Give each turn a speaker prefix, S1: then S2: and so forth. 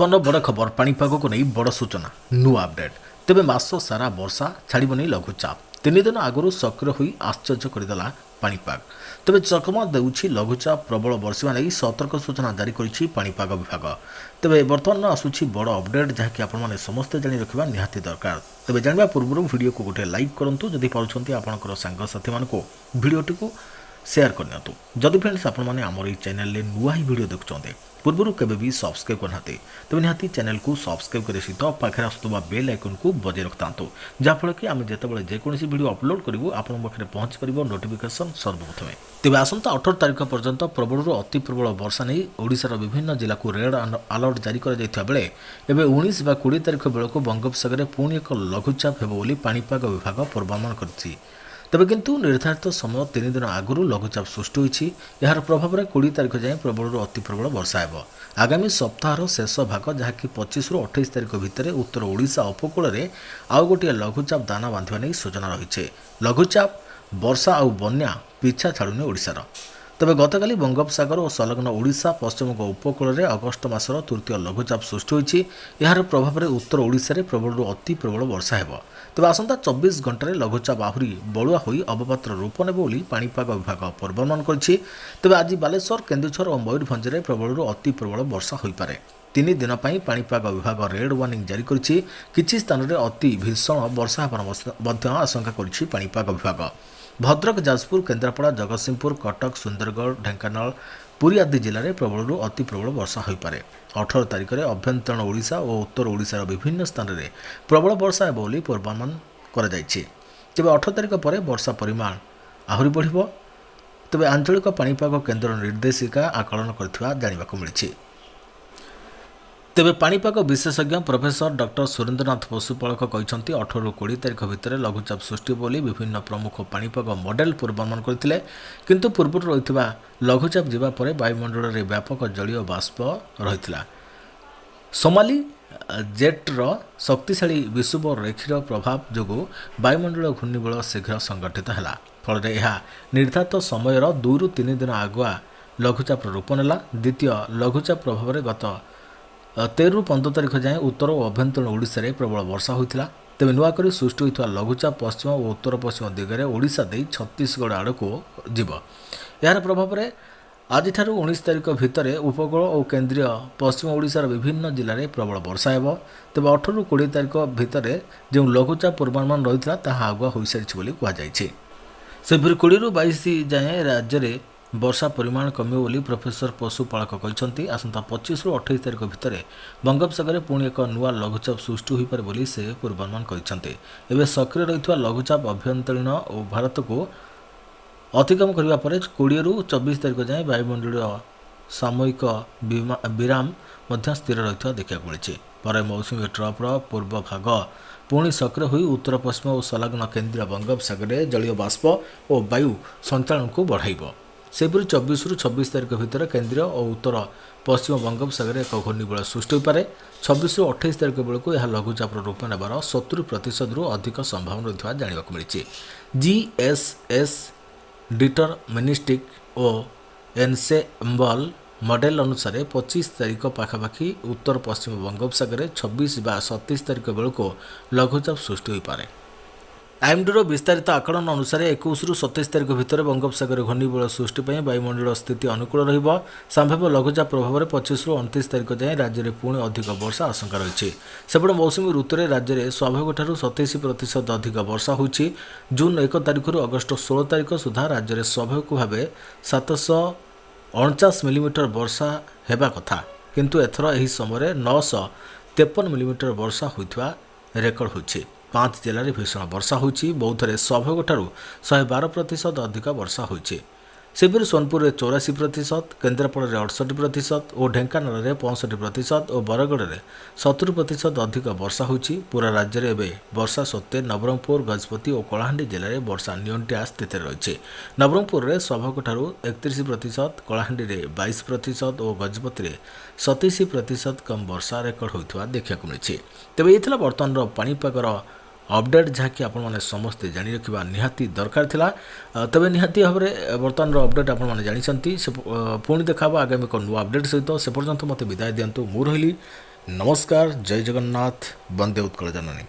S1: बर्तमान बड़ खबर पाणीपाग को नहीं बड़ सूचना नुआ अपडेट तेबे मास सारा वर्षा छाड़बनी लघुचाप 3 दिन आगु सक्रिय हो आश्चर्य करदेला पाणीपाग तेबे चकमा देउछि लघुचाप प्रबल वर्षा नहीं सतर्क सूचना जारी करिछि पाणीपाग विभाग तेबे बर्तमान आसुछि बड़ अपडेट जहाँकि आपने समस्ते जानी रखा निहाती दरकार तेबे जानवा पूर्व वीडियो को गोटे लाइक करंतु जदि पाउछंती आपनकर सांगसाथी मानको वीडियोटी को शेयर करनियंतु जदि फ्रेंड्स आपण माने हमर ई चैनल ले नुआ ही वीडियो देखुचंते पूर्व केबे भी सब्सक्राइब करनाते तबे निहाती चैनल को सब्सक्राइब करे सहित पाखरे आसुवा बेल आइकन को बजाय रखतांतु जाफल कि आमे जेतेबेले जे कोनसी वीडियो अपलोड करिवो आपण पाखरे पहुंच परिबो नोटिफिकेशन सर्वप्रथमे तेबे आसंता 18 तारिख पर्यंत प्रबल अति प्रबल वर्षा नहीं ओडिशार विभिन्न जिला को रेड अलर्ट जारी कर जायथिबा बेले एबे 19 बा 20 तारिख बेलको बंगोपसागर पुणी एक लघुचाप हेबो बोली पाणीपाग विभाग पूर्वानुमान करछि तेबे किंतु निर्धारित समय 3 दिन आगु लघुचाप सृष्टि होइछि यार प्रभाव में 20 तारिख जाए प्रबल अति प्रबल वर्षा हेबो आगामी सप्ताहर शेष भाग जहाँकि 25 रु 28 तारिख भितर उत्तर ओडिशा उपकूल में आउ गोटे लघुचाप दाना बांधिबा नहीं सूचना रही लघुचाप वर्षा आउ बन्या पिछा छाड़ुनी ओडिशार तेबे गतकाली बंगोपसागर और संलग्न ओडिशा पश्चिम उपकूल में अगस्ट मासर तृतीय लघुचाप सृष्टि होइछि यार प्रभाव में उत्तर ओडिशा रे प्रबल अति प्रबल वर्षा हेबो तेबे आसंता 24 घंटे लघुचाप आहरी बलुआ होई अवपात्र रूप नेब बोली पाणीपाग विभाग पूर्वानुमान करछि तेबे आज बालेश्वर केन्दुझर और मयूरभंज में प्रबल अति प्रबल वर्षा होई पारे 3 दिन पर पाणीपाग विभाग रेड वार्निंग जारी करिछि किछि स्थान में अति भीषण वर्षा होबार आशंका करिछि पाणीपाग विभाग भद्रक जाजपुर केन्द्रापड़ा जगतसिंहपुर कटक सुंदरगढ़ ढेंकानाल पुरी आदि जिले में प्रबल अति प्रबल वर्षा हो पारे 18 तारिख में अभ्यंतरण ओडिशा और उत्तर ओडिशार विभिन्न स्थान में प्रबल वर्षा हेबो बोली पूर्वानुमान करा जायछि तेबे 18 तारिख पर वर्षा परिमाण आहरी बढ़िबो तेबे आंचलिक पाणीपाग केन्द्र निर्देशिका आकलन करथिबा जानिबाकु मिलिछि तेबे पाणीपाग विशेषज्ञ प्रोफेसर डॉक्टर सुरेंद्रनाथ पशुपालक कहते 18 रु 20 तारिख भितर लघुचाप सृष्टि बोली विभिन्न प्रमुख पाणीपाग मॉडल पूर्वानुमान करथिले किंतु पूर्व रहितबा लघुचाप जीवा परे वायुमंडल में व्यापक जलीय बाष्प रहितला सोमाली जेट्र शक्तिशाली विषुव रेखीर प्रभाव जोगु वायुमंडल घूर्णिबल शीघ्र संगठित है फल निर्धारित समयर 2 रु 3 दिन आगुआ लघुचाप रूप नेला द्वितीय लघुचाप प्रभाव में गत 13 रु 15 तारिख जाए उत्तर और अभ्यंतरण ओडिशा रे प्रबल वर्षा होइतिला तेबे नुआकरी सृष्टि होइतवा लघुचाप पश्चिम और उत्तर पश्चिम दिगरे ओडिशा दे छत्तीसगढ़ आड़ को जीव यार प्रभाव में आज 19 तारिख भितर उपकूल और केन्द्रीय पश्चिम ओडिशार विभिन्न जिले में प्रबल वर्षा हेबो तेबे 18 रु 20 तारिख भितर जो लघुचाप पूर्वानुमान रहितला ताहा आगुआ होई सारिछि बोली कुआ जायछि सेपरि 20 रु 22 जाए राज्य में वर्षा परिमाण कमियो बोली प्रोफेसर पशुपालक कहते आसंता 25 रु 28 तारिख भितर बंगोपसागर पुणी एक नुआ लघुचाप सृष्टि हो पारे बोली से पूर्वानुमान कहते एवं सक्रिय रही लघुचाप अभ्यंतरीण और भारत को अतिक्रम करने पर 20 रु 24 तारिख जाए वायुमंडलीय सामयिक विराम स्थिर रही देखा मिली पर मौसुमी ट्रप्र पूर्व भाग पुणी सक्रिय हो उत्तर पश्चिम और संलग्न केन्द्रीय बंगोपसागर जलीय बाष्प और वायु संचालन को बढ़ाइब सेपरी 24 रु 26 तारिख भितर केन्द्रीय और उत्तर पश्चिम बंगोपसागर एक घूर्णिबल सृष्टि हो पारे 26 रु 28 तारिख बेलू यह लघुचाप रूप नेबार 70% रु अधिक संभावना रही जानवा मिली जीएसएस डिटरमिनिस्टिक और एनसेम्बल मॉडल अनुसार 25 तारिख पाखापाखि उत्तर पश्चिम बंगोपसागर 26 बा 27 तारिख बेलू लघुचाप सृष्टि हो पारे आईएमडीर विस्तारित आकलन अनुसार 21 रु 27 तारिख भितर बंगोपसागर घूर्णिबल सृष्टि वायुमंडल स्थिति अनुकूल रहिबो संभाव्य लघुचाप प्रभाव में 25 रु 29 तारिख जाए राज्य में पुणी अधिक वर्षा आशंका रही सेपटे मौसुमी ऋतु में राज्य में स्वाभाविक 27% अधिक वर्षा होइछि जून 1 तारिख रु अगस्ट 16 तारिख सुधा राज्य में स्वाभाविक भाव 749 मिलीमीटर वर्षा हेबा कथा किंतु एथर एही समय 953 मिलीमीटर वर्षा होइथवा रेकर्ड होइछि 5 जिले में भीषण वर्षा होइछि बौद्धरे स्वाभाविक 112% अधिक वर्षा होइछि सेपरि सोनपुर में 84% केन्द्रापड़ा में 68% और ढेंकानाल में 65% और बरगढ़ में 70% अधिक वर्षा होइछि पूरा राज्य में एवं वर्षा सत्वे नवरंगपुर गजपति और कलाहांडी जिले में वर्षा नियंत्रित स्थित रही नवरंगपुर में स्वाभाविक 31% कलाहांडी में 22% और गजपति में 27% कम वर्षा रेकर्ड होता देखा मिली तेज ये बर्तमान पाणीपागर अपडेट जहाँकि आपने समस्ते जानी रखा निहाती दरकार थिला तबे निहाती भाव में बर्तमान अपडेट आपने जानते पुणी देखा आगामी एक नुआ अपडेट सहित से पर्यंत मत विदाय दिंतु मु रही नमस्कार, जय जगन्नाथ, वंदे उत्कल जननी।